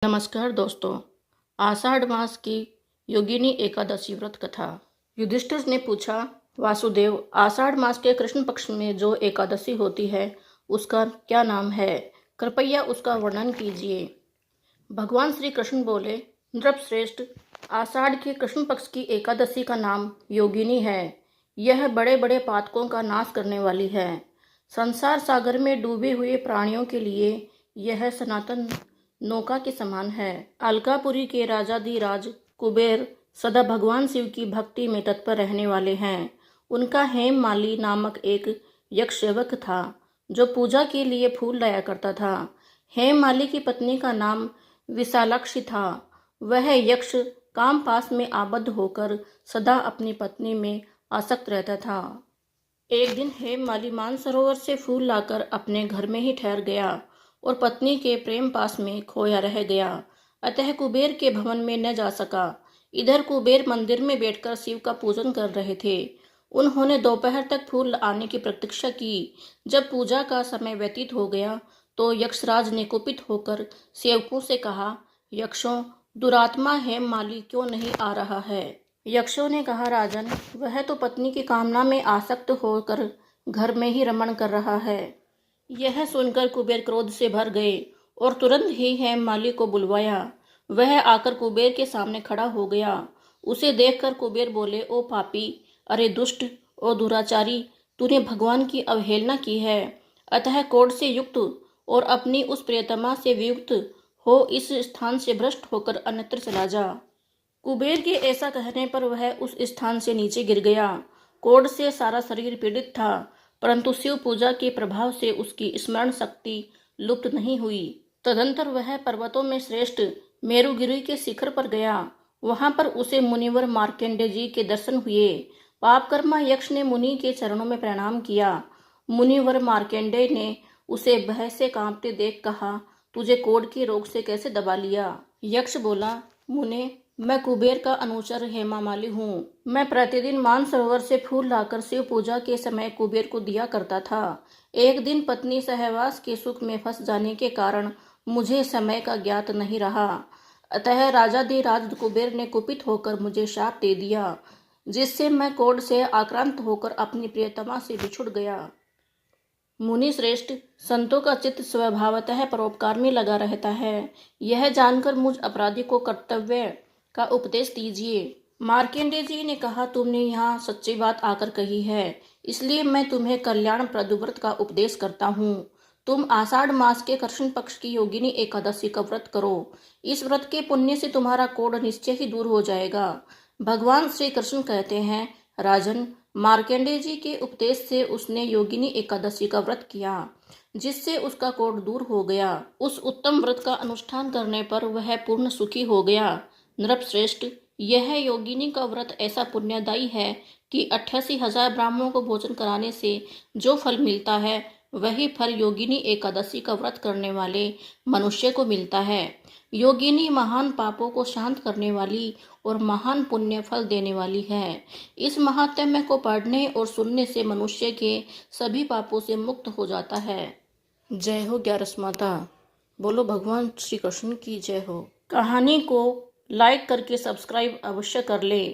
नमस्कार दोस्तों। आषाढ़ मास की योगिनी एकादशी व्रत कथा। युधिष्ठिर ने पूछा, वासुदेव, आषाढ़ मास के कृष्ण पक्ष में जो एकादशी होती है उसका क्या नाम है? कृपया उसका वर्णन कीजिए। भगवान श्री कृष्ण बोले, नृपश्रेष्ठ, आषाढ़ के कृष्ण पक्ष की एकादशी का नाम योगिनी है। यह बड़े बड़े पातकों का नाश करने वाली है। संसार सागर में डूबे हुए प्राणियों के लिए यह सनातन नौका के समान है। अलकापुरी के राजाधिराज कुबेर सदा भगवान शिव की भक्ति में तत्पर रहने वाले हैं। उनका हेममाली नामक एक यक्ष सेवक था जो पूजा के लिए फूल लाया करता था। हेममाली की पत्नी का नाम विशालाक्षी था। वह यक्ष कामपास में आबद्ध होकर सदा अपनी पत्नी में आसक्त रहता था। एक दिन हेममाली मानसरोवर से फूल लाकर अपने घर में ही ठहर गया और पत्नी के प्रेम पास में खोया रह गया। अतः कुबेर के भवन में न जा सका। इधर कुबेर मंदिर में बैठकर शिव का पूजन कर रहे थे। उन्होंने दोपहर तक फूल आने की प्रतीक्षा की। जब पूजा का समय व्यतीत हो गया तो यक्षराज ने कुपित होकर सेवकों से कहा, यक्षों, दुरात्मा हेममाली क्यों नहीं आ रहा है? यक्षों ने कहा, राजन, वह तो पत्नी की कामना में आसक्त होकर घर में ही रमण कर रहा है। यह सुनकर कुबेर क्रोध से भर गए और तुरंत ही हेममाली को बुलवाया। वह आकर कुबेर के सामने खड़ा हो गया। उसे देखकर कुबेर बोले, ओ पापी, अरे दुष्ट, ओ दुराचारी, तूने भगवान की अवहेलना की है। अतः क्रोध से युक्त और अपनी उस प्रियतमा से वियुक्त हो इस स्थान से भ्रष्ट होकर अन्यत्र चला जा। कुबेर के ऐसा कहने पर वह उस स्थान से नीचे गिर गया। क्रोध से सारा शरीर पीड़ित था, परंतु शिव पूजा के प्रभाव से उसकी स्मरण शक्ति लुप्त नहीं हुई। तदंतर वह पर्वतों में श्रेष्ठ मेरुगिरी के शिखर पर गया। वहां पर उसे मुनिवर मार्कंडेय जी के दर्शन हुए। पापकर्मा यक्ष ने मुनि के चरणों में प्रणाम किया। मुनिवर मार्कंडेय ने उसे भय से कांपते देख कहा, तुझे क्रोध के रोग से कैसे दबा लिया? यक्ष बोला, मुने, मैं कुबेर का अनुचर हेममाली हूँ। मैं प्रतिदिन मानसरोवर से फूल लाकर शिव पूजा के समय कुबेर को दिया करता था। एक दिन पत्नी सहवास के सुख में फंस जाने के कारण मुझे समय का ज्ञात नहीं रहा। अतः राजाधिराज कुबेर ने कुपित होकर मुझे शाप दे दिया, जिससे मैं क्रोध से आक्रांत होकर अपनी प्रियतमा से बिछुड़ गया। मुनि श्रेष्ठ, संतों का चित्त स्वभावतः परोपकार में लगा रहता है। यह जानकर मुझ अपराधी को कर्तव्य का उपदेश दीजिए। मार्कंडेय जी ने कहा, तुमने यहाँ सच्ची बात आकर कही है, इसलिए मैं तुम्हें कल्याणप्रद व्रत का उपदेश करता हूँ। तुम आषाढ़ मास के कृष्ण पक्ष की योगिनी एकादशी का व्रत करो। इस व्रत के पुण्य से तुम्हारा क्रोध निश्चय ही दूर हो जाएगा। भगवान श्री कृष्ण कहते हैं, राजन, मार्कंडेय जी के उपदेश से उसने योगिनी एकादशी का व्रत किया, जिससे उसका क्रोध दूर हो गया। उस उत्तम व्रत का अनुष्ठान करने पर वह पूर्ण सुखी हो गया। नृपश्रेष्ठ, यह योगिनी का व्रत ऐसा पुण्यदायी है कि 88,000 ब्राह्मणों को भोजन कराने से जो फल मिलता है वही फल योगिनी एकादशी का व्रत करने वाले मनुष्य को मिलता है। योगिनी महान पापों को शांत करने वाली और महान पुण्य फल देने वाली है। इस महात्म्य को पढ़ने और सुनने से मनुष्य के सभी पापों से मुक्त हो जाता है। जय हो ग्यारस माता। बोलो भगवान श्री कृष्ण की जय हो। कहानी को लाइक करके सब्सक्राइब अवश्य कर ले।